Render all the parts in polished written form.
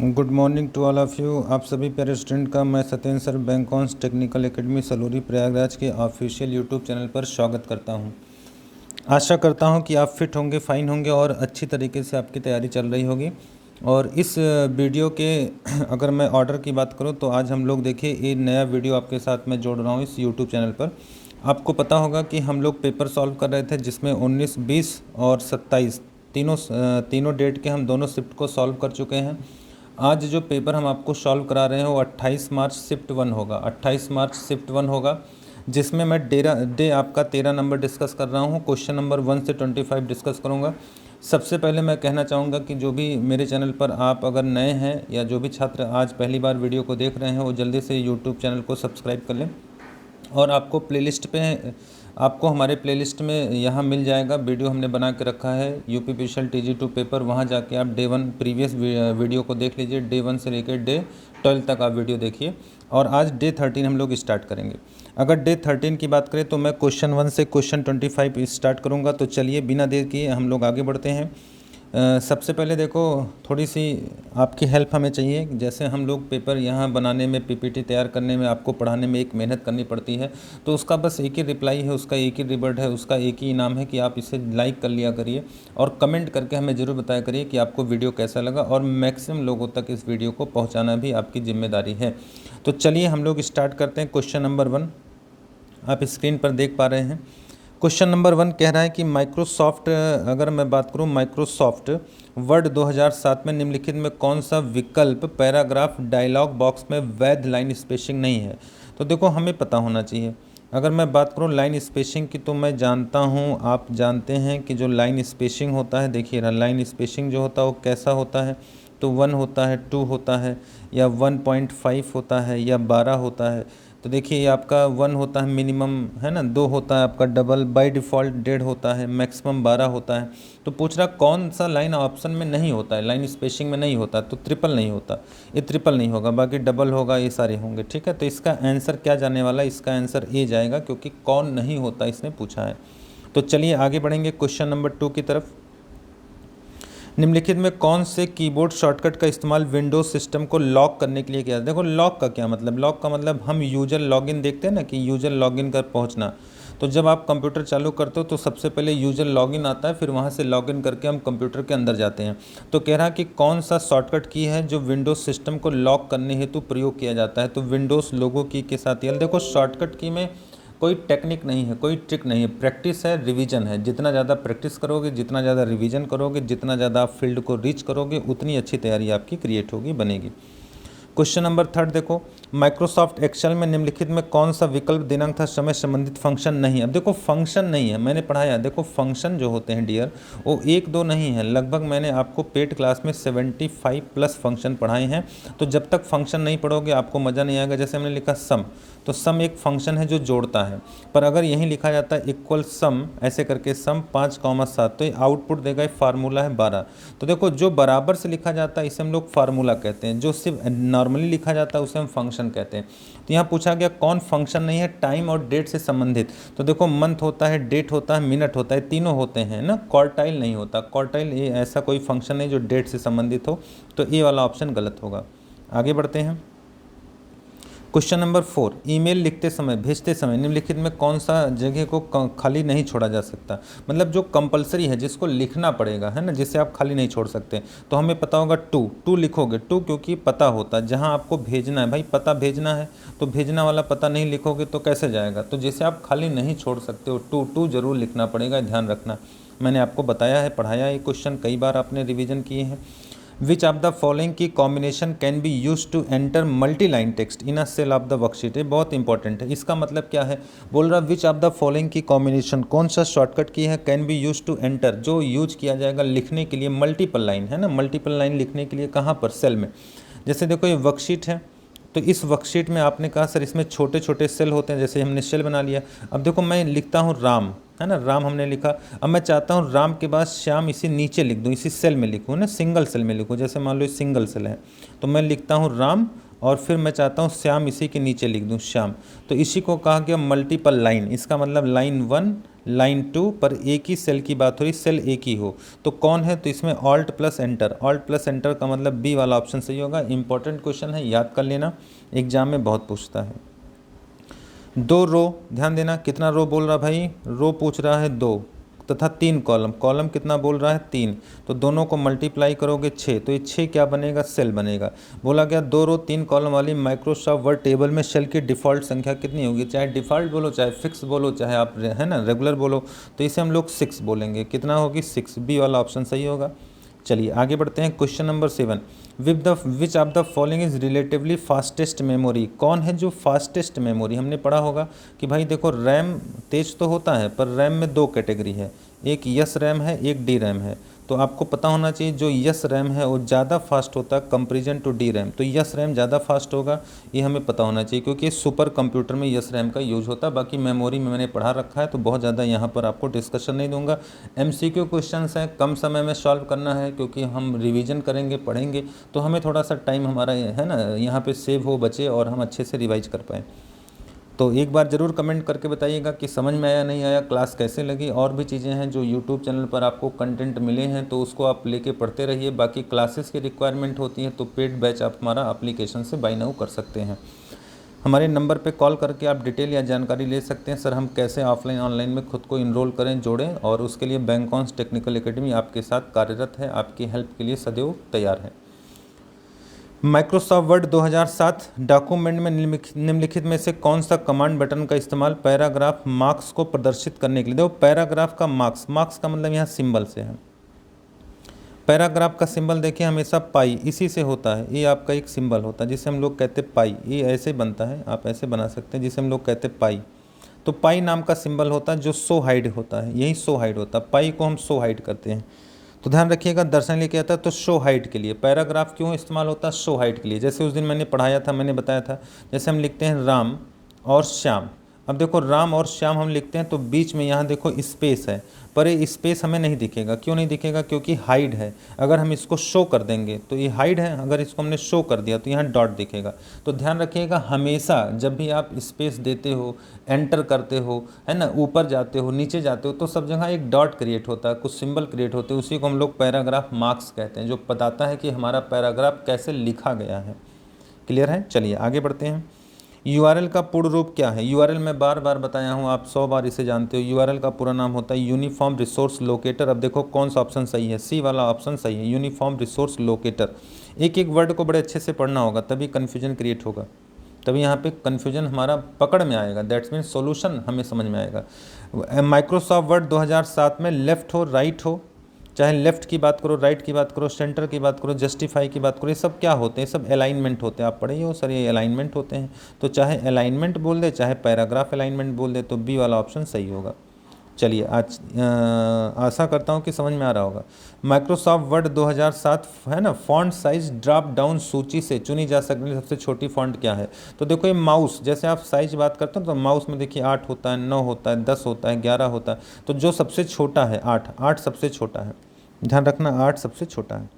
Good morning to all of you. आप सभी प्यारे स्टूडेंट का मैं सत्येंद्र सर बैंकॉन्स टेक्निकल एकेडमी सलोरी प्रयागराज के ऑफिशियल यूट्यूब चैनल पर स्वागत करता हूं। आशा करता हूं कि आप फिट होंगे, फाइन होंगे और अच्छी तरीके से आपकी तैयारी चल रही होगी। और इस वीडियो के अगर मैं ऑर्डर की बात करूं तो आज हम लोग देखिए ये नया वीडियो आपके साथ मैं जोड़ रहा हूं इस यूट्यूब चैनल पर। आपको पता होगा कि हम लोग पेपर सॉल्व कर रहे थे जिसमें 19, 20 और 27 तीनों डेट के हम दोनों शिफ्ट को सॉल्व कर चुके हैं। आज जो पेपर हम आपको सॉल्व करा रहे हैं वो 28 मार्च शिफ्ट 1 होगा। 28 मार्च शिफ्ट 1 होगा जिसमें मैं डे आपका 13 नंबर डिस्कस कर रहा हूँ। क्वेश्चन नंबर 1 से 25 डिस्कस करूँगा। सबसे पहले मैं कहना चाहूँगा कि जो भी मेरे चैनल पर आप अगर नए हैं या जो भी छात्र आज पहली बार वीडियो को देख रहे हैं वो जल्दी से यूट्यूब चैनल को सब्सक्राइब कर लें। और आपको हमारे प्लेलिस्ट में यहाँ मिल जाएगा, वीडियो हमने बना के रखा है यूपी स्पेशल TG2 पेपर। वहाँ जाके आप डे 1 प्रीवियस वीडियो को देख लीजिए। डे 1 से लेकर डे 12 तक आप वीडियो देखिए। और आज डे 13 हम लोग स्टार्ट करेंगे। अगर डे 13 की बात करें तो मैं क्वेश्चन 1 से क्वेश्चन 25 स्टार्ट करूँगा। तो चलिए बिना देर किए हम लोग आगे बढ़ते हैं। सबसे पहले देखो, थोड़ी सी आपकी हेल्प हमें चाहिए। जैसे हम लोग पेपर यहाँ बनाने में, PPT तैयार करने में, आपको पढ़ाने में एक मेहनत करनी पड़ती है। तो उसका बस एक ही रिप्लाई है, उसका एक ही रिवॉर्ड है, उसका एक ही इनाम है कि आप इसे लाइक कर लिया करिए और कमेंट करके हमें ज़रूर बताया करिए कि आपको वीडियो कैसा लगा। और मैक्सिमम लोगों तक इस वीडियो को पहुँचाना भी आपकी जिम्मेदारी है। तो चलिए हम लोग स्टार्ट करते हैं। क्वेश्चन नंबर 1 आप स्क्रीन पर देख पा रहे हैं। क्वेश्चन नंबर 1 कह रहा है कि माइक्रोसॉफ्ट, अगर मैं बात करूं माइक्रोसॉफ्ट वर्ड 2007 में निम्नलिखित में कौन सा विकल्प पैराग्राफ डायलॉग बॉक्स में वैध लाइन स्पेसिंग नहीं है। तो देखो हमें पता होना चाहिए। अगर मैं बात करूं लाइन स्पेसिंग की तो मैं जानता हूं, आप जानते हैं कि जो लाइन स्पेसिंग होता है, देखिए लाइन स्पेसिंग जो होता है वो कैसा होता है। तो 1 होता है, 2 होता है, या 1.5 होता है, या 12 होता है। तो देखिए ये आपका 1 होता है मिनिमम, है ना। 2 होता है आपका डबल, बाय डिफ़ॉल्ट 1.5 होता है, मैक्सिमम 12 होता है। तो पूछ रहा कौन सा लाइन ऑप्शन में नहीं होता है, लाइन स्पेसिंग में नहीं होता। तो ट्रिपल नहीं होता, ये ट्रिपल नहीं होगा, बाकी डबल होगा, ये सारे होंगे। ठीक है, तो इसका आंसर क्या जाने वाला है, इसका आंसर ए जाएगा क्योंकि कौन नहीं होता इसने पूछा है। तो चलिए आगे बढ़ेंगे क्वेश्चन नंबर 2 की तरफ। निम्नलिखित में कौन से कीबोर्ड शॉर्टकट का इस्तेमाल विंडोज सिस्टम को लॉक करने के लिए किया? देखो लॉक का क्या मतलब, लॉक का मतलब हम यूजर लॉगिन देखते हैं ना कि यूजर लॉगिन कर पहुंचना। तो जब आप कंप्यूटर चालू करते हो तो सबसे पहले यूजर लॉगिन आता है, फिर वहां से लॉगिन करके हम कंप्यूटर के अंदर जाते हैं। तो कह रहा है कि कौन सा शॉर्टकट की है जो विंडोज सिस्टम को लॉक करने हेतु प्रयोग किया जाता है। तो विंडोज लोगो की के साथ ये देखो, शॉर्टकट की में कोई टेक्निक नहीं है, कोई ट्रिक नहीं है, प्रैक्टिस है, रिवीजन है। जितना ज़्यादा प्रैक्टिस करोगे, जितना ज़्यादा रिवीजन करोगे, जितना ज़्यादा आप फील्ड को रीच करोगे, उतनी अच्छी तैयारी आपकी क्रिएट होगी, बनेगी। क्वेश्चन नंबर 3 देखो, माइक्रोसॉफ्ट एक्सेल में निम्नलिखित में कौन सा विकल्प दिनांक तथा समय संबंधित फंक्शन नहीं है। अब देखो फंक्शन नहीं है, मैंने पढ़ाया, देखो फंक्शन जो होते हैं डियर वो 1-2 नहीं है, लगभग मैंने आपको पेड क्लास में 75+ फंक्शन पढ़ाए हैं। तो जब तक फंक्शन नहीं पढ़ोगे आपको मज़ा नहीं आएगा। जैसे हमने लिखा सम, तो सम एक फंक्शन है जो जोड़ता है, पर अगर यहीं लिखा जाता है इक्वल सम ऐसे करके सम 5,7, तो ये आउटपुट देगा, फार्मूला है 12। तो देखो जो बराबर से लिखा जाता है इसे हम लोग फार्मूला कहते हैं, जो सिर्फ नॉर्मली लिखा जाता है उसे हम फंक्शन कहते हैं। तो यहाँ पूछा गया कौन फंक्शन नहीं है टाइम और डेट से संबंधित। तो देखो मंथ होता है, डेट होता है, मिनट होता है, तीनों होते हैं ना। क्वार्टाइल नहीं होता, क्वार्टाइल ये ऐसा कोई फंक्शन नहीं जो डेट से संबंधित हो। तो ये वाला ऑप्शन गलत होगा। आगे बढ़ते हैं। क्वेश्चन नंबर 4, ईमेल लिखते समय, भेजते समय निम्नलिखित में कौन सा जगह को खाली नहीं छोड़ा जा सकता। मतलब जो कंपलसरी है, जिसको लिखना पड़ेगा, है ना, जिसे आप खाली नहीं छोड़ सकते। तो हमें पता होगा टू लिखोगे, टू क्योंकि पता होता है जहां आपको भेजना है। भाई पता भेजना है तो भेजना वाला पता नहीं लिखोगे तो कैसे जाएगा। तो जैसे आप खाली नहीं छोड़ सकते हो, टू जरूर लिखना पड़ेगा, ध्यान रखना। मैंने आपको बताया है, पढ़ाया है, ये क्वेश्चन कई बार आपने रिविजन किए हैं। Which of the following key combination can be use to enter multi line text in a cell of the worksheet. ये बहुत इंपॉर्टेंट है। इसका मतलब क्या है, बोल रहा which of the following key combination, कौन सा शॉर्टकट की है, can be use to enter, जो यूज किया जाएगा लिखने के लिए मल्टीपल लाइन, है ना, मल्टीपल लाइन लिखने के लिए। कहाँ पर, सेल में। जैसे देखो ये वर्कशीट है, तो इस वर्कशीट में आपने कहा सर इसमें छोटे छोटे सेल होते हैं, जैसे हमने सेल बना लिया। अब देखो मैं लिखता हूँ राम, है ना, राम हमने लिखा। अब मैं चाहता हूँ राम के बाद श्याम इसी नीचे लिख दूँ, इसी सेल में लिखूँ ना, सिंगल सेल में लिखूँ। जैसे मान लो सिंगल सेल है तो मैं लिखता हूँ राम और फिर मैं चाहता हूँ श्याम इसी के नीचे लिख दूँ श्याम। तो इसी को कहा गया मल्टीपल लाइन। इसका मतलब लाइन 1, लाइन 2 पर एक ही सेल की बात हो रही, सेल एक ही हो तो कौन है, तो इसमें alt plus enter, alt plus enter का मतलब बी वाला ऑप्शन सही होगा। इंपॉर्टेंट क्वेश्चन है, याद कर लेना, एग्जाम में बहुत पूछता है। 2 रो, ध्यान देना कितना रो बोल रहा भाई, रो पूछ रहा है 2 तथा 3 कॉलम, कॉलम कितना बोल रहा है 3, तो दोनों को मल्टीप्लाई करोगे 6, तो ये 6 क्या बनेगा, सेल बनेगा। बोला गया 2 रो 3 कॉलम वाली माइक्रोसॉफ्ट वर्ड टेबल में सेल की डिफ़ॉल्ट संख्या कितनी होगी, चाहे डिफ़ॉल्ट बोलो चाहे फिक्स बोलो चाहे आप है ना रेगुलर बोलो, तो इसे हम लोग 6 बोलेंगे, कितना होगी 6, बी वाला ऑप्शन सही होगा। चलिए आगे बढ़ते हैं, question number 7, which of the following is relatively fastest memory, कौन है जो फास्टेस्ट मेमोरी, हमने पढ़ा होगा कि भाई देखो रैम तेज तो होता है पर रैम में 2 कैटेगरी है, एक यस रैम है एक डी रैम है, तो आपको पता होना चाहिए जो यस रैम है वो ज़्यादा फास्ट होता है कंपेरिजन टू डी रैम, तो यस रैम ज़्यादा फास्ट होगा, ये हमें पता होना चाहिए क्योंकि सुपर कंप्यूटर में यस रैम का यूज होता है। बाकी मेमोरी में मैंने पढ़ा रखा है तो बहुत ज़्यादा यहाँ पर आपको डिस्कशन नहीं दूंगा। MCQ क्वेश्चंस हैं, कम समय में सॉल्व करना है क्योंकि हम रिविजन करेंगे पढ़ेंगे तो हमें थोड़ा सा टाइम हमारा है ना यहाँ पर सेव हो बचे और हम अच्छे से रिवाइज कर पाएँ। तो एक बार ज़रूर कमेंट करके बताइएगा कि समझ में आया नहीं आया, क्लास कैसे लगी। और भी चीज़ें हैं जो यूट्यूब चैनल पर आपको कंटेंट मिले हैं तो उसको आप लेके पढ़ते रहिए। बाकी क्लासेस की रिक्वायरमेंट होती है तो पेड बैच आप हमारा एप्लीकेशन से बाय नाउ कर सकते हैं। हमारे नंबर पे कॉल करके आप डिटेल या जानकारी ले सकते हैं, सर हम कैसे ऑफलाइन ऑनलाइन में खुद को इनरोल करें जोड़ें, और उसके लिए बैंकॉन्स टेक्निकल एकेडमी आपके साथ कार्यरत है, आपकी हेल्प के लिए सदैव तैयार है। माइक्रोसॉफ्ट वर्ड 2007 डॉक्यूमेंट में निम्नलिखित में से कौन सा कमांड बटन का इस्तेमाल पैराग्राफ मार्क्स को प्रदर्शित करने के लिए, देखो पैराग्राफ का मार्क्स, मार्क्स का मतलब यहाँ सिंबल से है, पैराग्राफ का सिंबल देखिए हमेशा पाई इसी से होता है, ये आपका एक सिंबल होता है जिसे हम लोग कहते हैं पाई, ये ऐसे बनता है, आप ऐसे बना सकते हैं जिसे हम लोग कहते हैं पाई, तो पाई नाम का सिंबल होता है जो शो हाइड होता है, यही शो हाइड होता है, पाई को हम शो हाइड करते हैं। तो ध्यान रखिएगा, दर्शन लेके आता है तो शो हाइट के लिए, पैराग्राफ क्यों इस्तेमाल होता है, शो हाइट के लिए। जैसे उस दिन मैंने पढ़ाया था, मैंने बताया था, जैसे हम लिखते हैं राम और श्याम, अब देखो राम और श्याम हम लिखते हैं तो बीच में यहाँ देखो स्पेस है, पर ये स्पेस हमें नहीं दिखेगा, क्यों नहीं दिखेगा, क्योंकि हाइड है। अगर हम इसको शो कर देंगे तो ये हाइड है, अगर इसको हमने शो कर दिया तो यहाँ डॉट दिखेगा। तो ध्यान रखिएगा हमेशा जब भी आप स्पेस देते हो, एंटर करते हो, है ना, ऊपर जाते हो नीचे जाते हो, तो सब जगह एक डॉट क्रिएट होता है, कुछ सिंबल क्रिएट होते हैं, उसी को हम लोग पैराग्राफ मार्क्स कहते हैं, जो बताता है कि हमारा पैराग्राफ कैसे लिखा गया है। क्लियर है, चलिए आगे बढ़ते हैं। URL का पूर्ण रूप क्या है, URL मैं बार बार बताया हूँ, आप 100 बार इसे जानते हो। URL का पूरा नाम होता है यूनिफॉर्म रिसोर्स लोकेटर। अब देखो कौन सा ऑप्शन सही है, सी वाला ऑप्शन सही है, यूनिफॉर्म रिसोर्स लोकेटर। एक एक वर्ड को बड़े अच्छे से पढ़ना होगा तभी कन्फ्यूजन क्रिएट होगा, तभी यहाँ पे कन्फ्यूजन हमारा पकड़ में आएगा, दैट्स मीन सॉल्यूशन हमें समझ में आएगा। माइक्रोसॉफ्ट वर्ड 2007 में लेफ़्ट हो राइट हो, चाहे लेफ़्ट की बात करो, राइट की बात करो, सेंटर की बात करो, जस्टिफाई की बात करो, ये सब क्या होते हैं, सब अलाइनमेंट होते हैं। आप पढ़े हो सर ये अलाइनमेंट होते हैं, तो चाहे अलाइनमेंट बोल दे चाहे पैराग्राफ अलाइनमेंट बोल दे, तो बी वाला ऑप्शन सही होगा। चलिए आज आशा करता हूँ कि समझ में आ रहा होगा। माइक्रोसॉफ्ट वर्ड 2007 है ना, फॉन्ट साइज ड्रॉप डाउन सूची से चुनी जा सकने वाली सबसे छोटी फॉन्ट क्या है, तो देखो ये माउस, जैसे आप साइज बात करते हो तो माउस में देखिए 8 होता है, 9 होता है, 10 होता है, 11 होता है, तो जो सबसे छोटा है 8 सबसे छोटा है, ध्यान रखना 8 सबसे छोटा है।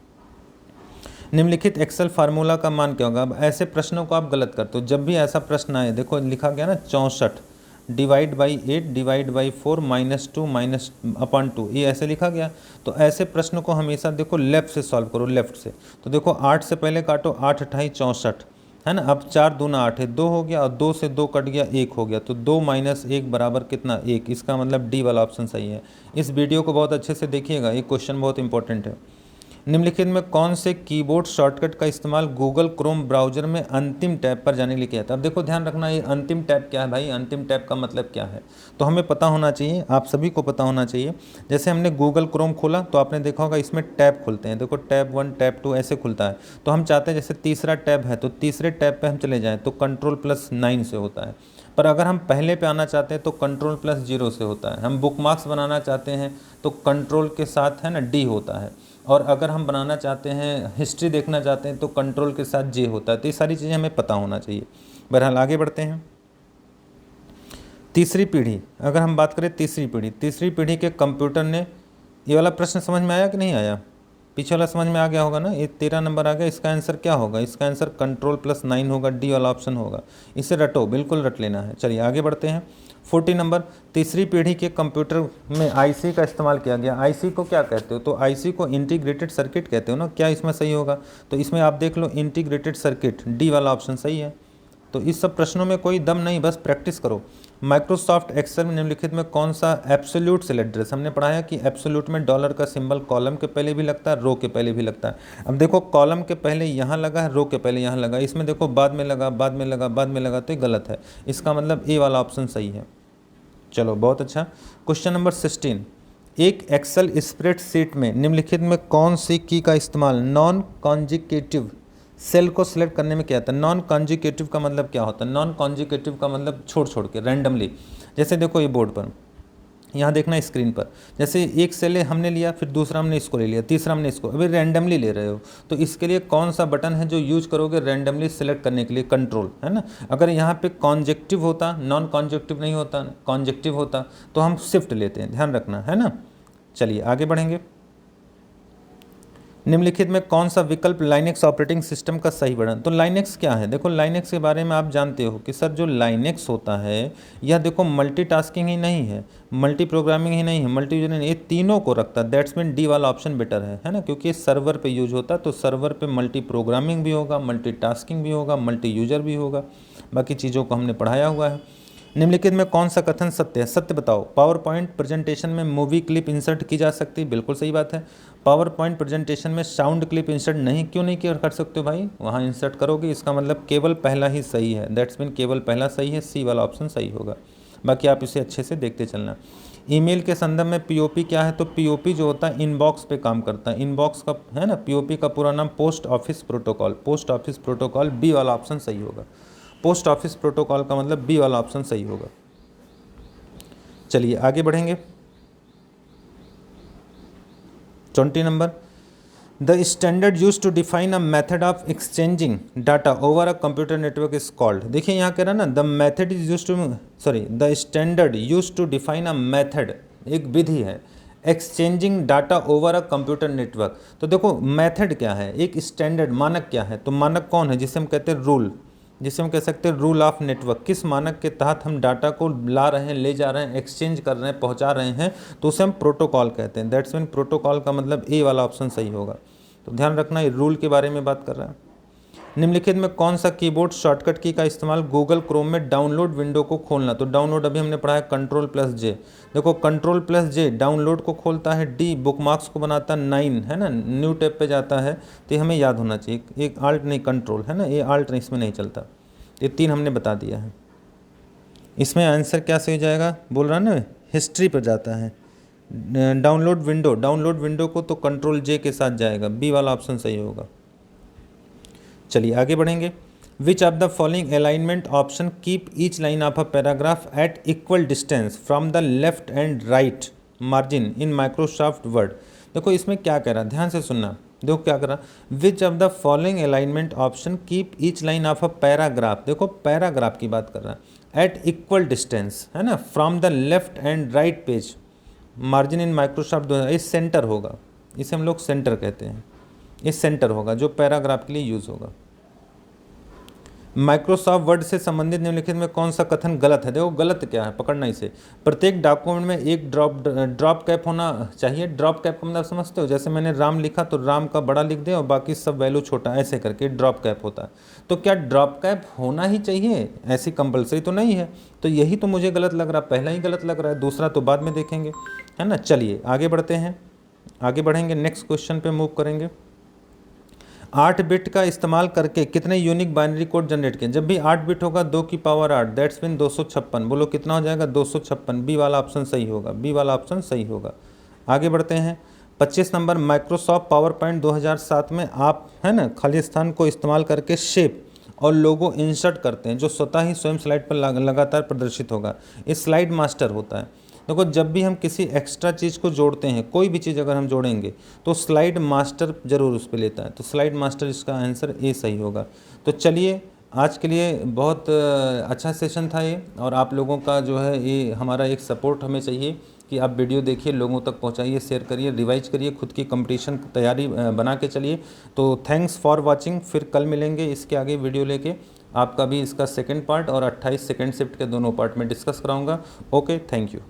निम्नलिखित एक्सेल फार्मूला का मान क्या होगा, अब ऐसे प्रश्नों को आप गलत करते हो, जब भी ऐसा प्रश्न आए, देखो लिखा गया ना 64 डिवाइड बाई 8 डिवाइड बाई 4 -2 -/2, ये ऐसे लिखा गया, तो ऐसे प्रश्न को हमेशा देखो लेफ़्ट से सॉल्व करो, लेफ़्ट से। तो देखो 8 से पहले काटो, 8 × 8 = 64 है ना, अब 4 दूना 8 है, 2 हो गया, और 2 से 2 कट गया, 1 हो गया, तो 2 - 1 बराबर कितना, 1। इसका मतलब डी वाला ऑप्शन सही है। इस वीडियो को बहुत अच्छे से देखिएगा, ये क्वेश्चन बहुत इंपॉर्टेंट है। निम्नलिखित में कौन से कीबोर्ड शॉर्टकट का इस्तेमाल गूगल क्रोम ब्राउजर में अंतिम टैब पर जाने के लिए किया था। अब देखो ध्यान रखना, ये अंतिम टैब क्या है भाई, अंतिम टैब का मतलब क्या है, तो हमें पता होना चाहिए, आप सभी को पता होना चाहिए। जैसे हमने गूगल क्रोम खोला तो आपने देखा होगा इसमें टैब खुलते हैं, देखो टैब 1 टैब 2 ऐसे खुलता है, तो हम चाहते हैं जैसे तीसरा टैब है तो तीसरे टैब पर हम चले जाएँ तो Ctrl+9 से होता है, पर अगर हम पहले पे आना चाहते हैं तो Ctrl+0 से होता है। हम बुकमार्क्स बनाना चाहते हैं तो कंट्रोल के साथ है ना डी होता है, और अगर हम बनाना चाहते हैं हिस्ट्री देखना चाहते हैं तो कंट्रोल के साथ जे होता है। तो ये सारी चीज़ें हमें पता होना चाहिए। बहरहाल आगे बढ़ते हैं। तीसरी पीढ़ी, अगर हम बात करें तीसरी पीढ़ी के कंप्यूटर ने, ये वाला प्रश्न समझ में आया कि नहीं आया, पीछे वाला समझ में आ गया होगा ना, ये 13 नंबर आ गया, इसका आंसर क्या होगा, इसका आंसर Ctrl+9 होगा, डी वाला ऑप्शन होगा। इसे रटो, बिल्कुल रट लेना है। चलिए आगे बढ़ते हैं। 40 नंबर, तीसरी पीढ़ी के कंप्यूटर में आईसी का इस्तेमाल किया गया। आईसी को क्या कहते हो? तो आईसी को इंटीग्रेटेड सर्किट कहते हो ना। क्या इसमें सही होगा? तो इसमें आप देख लो इंटीग्रेटेड सर्किट, डी वाला ऑप्शन सही है। तो इस सब प्रश्नों में कोई दम नहीं, बस प्रैक्टिस करो। माइक्रोसॉफ्ट एक्सेल में निम्नलिखित में कौन सा एब्सोल्यूट सेल एड्रेस, हमने पढ़ा है कि एब्सोल्यूट में डॉलर का सिंबल कॉलम के पहले भी लगता है, रो के पहले भी लगता है। अब देखो कॉलम के पहले यहाँ लगा है, रो के पहले यहाँ लगा, इसमें देखो बाद में लगा, बाद में लगा, बाद में लगा, तो ये गलत है। इसका मतलब ए वाला ऑप्शन सही है। चलो बहुत अच्छा। क्वेश्चन नंबर 16, एक एक्सेल स्प्रेडशीट में निम्नलिखित में कौन सी की का इस्तेमाल नॉन कॉन्जिक्यूटिव सेल को सिलेक्ट करने में किया जाता है? नॉन कॉन्जिक्यूटिव का मतलब क्या होता है? नॉन कॉन्जिक्यूटिव का मतलब छोड़ छोड़ के, रैंडमली। जैसे देखो ये बोर्ड पर, यहाँ देखना स्क्रीन पर, जैसे एक सेल हमने लिया, फिर दूसरा हमने इसको ले लिया, तीसरा हमने इसको, अभी रैंडमली ले रहे हो, तो इसके लिए कौन सा बटन है जो यूज करोगे रैंडमली सेलेक्ट करने के लिए? कंट्रोल, है ना। अगर यहाँ पे कॉन्जेक्टिव होता, नॉन कॉन्जेक्टिव नहीं होता, कॉन्जेक्टिव होता, तो हम शिफ्ट लेते हैं, ध्यान रखना, है ना। चलिए आगे बढ़ेंगे। निम्नलिखित में कौन सा विकल्प लाइनेक्स ऑपरेटिंग सिस्टम का सही वर्णन? तो लाइनेक्स क्या है? देखो लाइनेक्स के बारे में आप जानते हो कि सर जो लाइनेक्स होता है यह देखो मल्टीटास्किंग ही नहीं है, मल्टी प्रोग्रामिंग ही नहीं है, मल्टी यूजर नहीं, ये तीनों को रखता है। दैट्स मीन डी वाला ऑप्शन बेटर है ना, क्योंकि ये सर्वर पे यूज होता है, तो सर्वर पे मल्टी प्रोग्रामिंग भी होगा, मल्टीटास्किंग भी होगा, मल्टी यूजर भी होगा, बाकी चीज़ों को हमने पढ़ाया हुआ है। निम्नलिखित में कौन सा कथन सत्य है? सत्य बताओ। पावर पॉइंट प्रेजेंटेशन में मूवी क्लिप इंसर्ट की जा सकती है, बिल्कुल सही बात है। पावर पॉइंट प्रेजेंटेशन में साउंड क्लिप इंसर्ट नहीं, क्यों नहीं कर सकते हो भाई? वहाँ इंसर्ट करोगे, इसका मतलब केवल पहला ही सही है। दैट्स मीन केवल पहला सही है, सी वाला ऑप्शन सही होगा। बाकी आप इसे अच्छे से देखते चलना। ईमेल के संदर्भ में पीओपी क्या है? तो पीओपी जो होता है इनबॉक्स पे काम करता है, इनबॉक्स का है ना। पीओपी का पूरा नाम post office protocol, post office protocol, B वाला ऑप्शन सही होगा। पोस्ट ऑफिस प्रोटोकॉल का मतलब बी वाला ऑप्शन सही होगा। चलिए आगे बढ़ेंगे। 20 number, the standard use to define a method of exchanging data over a computer network is called. देखिए यहाँ कह रहा है ना, the method is use to, the standard use to define a method, एक विधि है exchanging data over a computer network. तो देखो मेथड क्या है, एक स्टैंडर्ड मानक क्या है? तो मानक कौन है? जिसे हम कहते हैं रूल, जिसे हम कह सकते हैं रूल ऑफ नेटवर्क। किस मानक के तहत हम डाटा को ला रहे हैं, ले जा रहे हैं, एक्सचेंज कर रहे हैं, पहुंचा रहे हैं, तो उसे हम प्रोटोकॉल कहते हैं। दैट्स मीन प्रोटोकॉल का मतलब ए वाला ऑप्शन सही होगा। तो ध्यान रखना, ये रूल के बारे में बात कर रहा है। निम्नलिखित में कौन सा कीबोर्ड शॉर्टकट की का इस्तेमाल गूगल क्रोम में डाउनलोड विंडो को खोलना? तो डाउनलोड अभी हमने पढ़ा है Ctrl+J। देखो Ctrl+J डाउनलोड को खोलता है, डी बुकमार्क्स को बनाता है, 9 है ना, न्यू टैब पे जाता है, तो ये हमें याद होना चाहिए। एक आल्ट नहीं, कंट्रोल है ना, ये आल्ट नहीं, इसमें नहीं चलता। ये 3 हमने बता दिया है। इसमें आंसर क्या सही हो जाएगा? बोल रहा ना, हिस्ट्री पर जाता है। डाउनलोड विंडो को तो Ctrl+J के साथ जाएगा, बी वाला ऑप्शन सही होगा। चलिए आगे बढ़ेंगे। Which of the following alignment option keep each line of a paragraph at equal distance from the left and right margin in Microsoft Word? देखो इसमें क्या कह रहा है, ध्यान से सुनना। देखो क्या कर रहा, which of the following alignment option keep each line of a paragraph, देखो पैराग्राफ की बात कर रहा है, एट इक्वल डिस्टेंस है ना, from the left and right page margin in Microsoft. ये सेंटर होगा, इसे हम लोग सेंटर कहते हैं। ये सेंटर होगा जो पैराग्राफ के लिए यूज होगा। माइक्रोसॉफ्ट वर्ड से संबंधित निम्नलिखित में कौन सा कथन गलत है? देखो गलत क्या है, पकड़ना इसे। प्रत्येक डॉक्यूमेंट में एक ड्रॉप कैप होना चाहिए। ड्रॉप कैप का मतलब समझते हो? जैसे मैंने राम लिखा तो राम का बड़ा लिख दे और बाकी सब वैल्यू छोटा, ऐसे करके ड्रॉप कैप होता है। तो क्या ड्रॉप कैप होना ही चाहिए? ऐसी कंपलसरी तो नहीं है। तो यही तो मुझे गलत लग रहा है, पहला ही गलत लग रहा है, दूसरा तो बाद में देखेंगे, है ना। चलिए आगे बढ़ते हैं, आगे बढ़ेंगे, नेक्स्ट क्वेश्चन पे मूव करेंगे। 8 बिट का इस्तेमाल करके कितने यूनिक बाइनरी कोड जनरेट किए? जब भी 8 बिट होगा 2 की पावर 8, दैट्स मीन 256। बोलो कितना हो जाएगा? 256। बी वाला ऑप्शन सही होगा, बी वाला ऑप्शन सही होगा। आगे बढ़ते हैं। 25 नंबर, माइक्रोसॉफ्ट पावर पॉइंट 2007 में आप है ना खाली स्थान को इस्तेमाल करके शेप और लोगो इंसर्ट करते हैं जो स्वतः ही स्वयं स्लाइड पर लगातार प्रदर्शित होगा। ये स्लाइड मास्टर होता है। देखो जब भी हम किसी एक्स्ट्रा चीज़ को जोड़ते हैं, कोई भी चीज़ अगर हम जोड़ेंगे तो स्लाइड मास्टर जरूर उस पर लेता है, तो स्लाइड मास्टर इसका आंसर ए सही होगा। तो चलिए आज के लिए बहुत अच्छा सेशन था ये, और आप लोगों का जो है ये हमारा एक सपोर्ट हमें चाहिए कि आप वीडियो देखिए, लोगों तक पहुंचाइए, शेयर करिए, रिवाइज करिए, खुद की कंपटीशन तैयारी बना के चलिए। तो थैंक्स फॉर वाचिंग। फिर कल मिलेंगे इसके आगे वीडियो लेके। आपका भी इसका सेकंड पार्ट और 28 सेकंड शिफ्ट के दोनों पार्ट में डिस्कस कराऊंगा। Okay, thank you.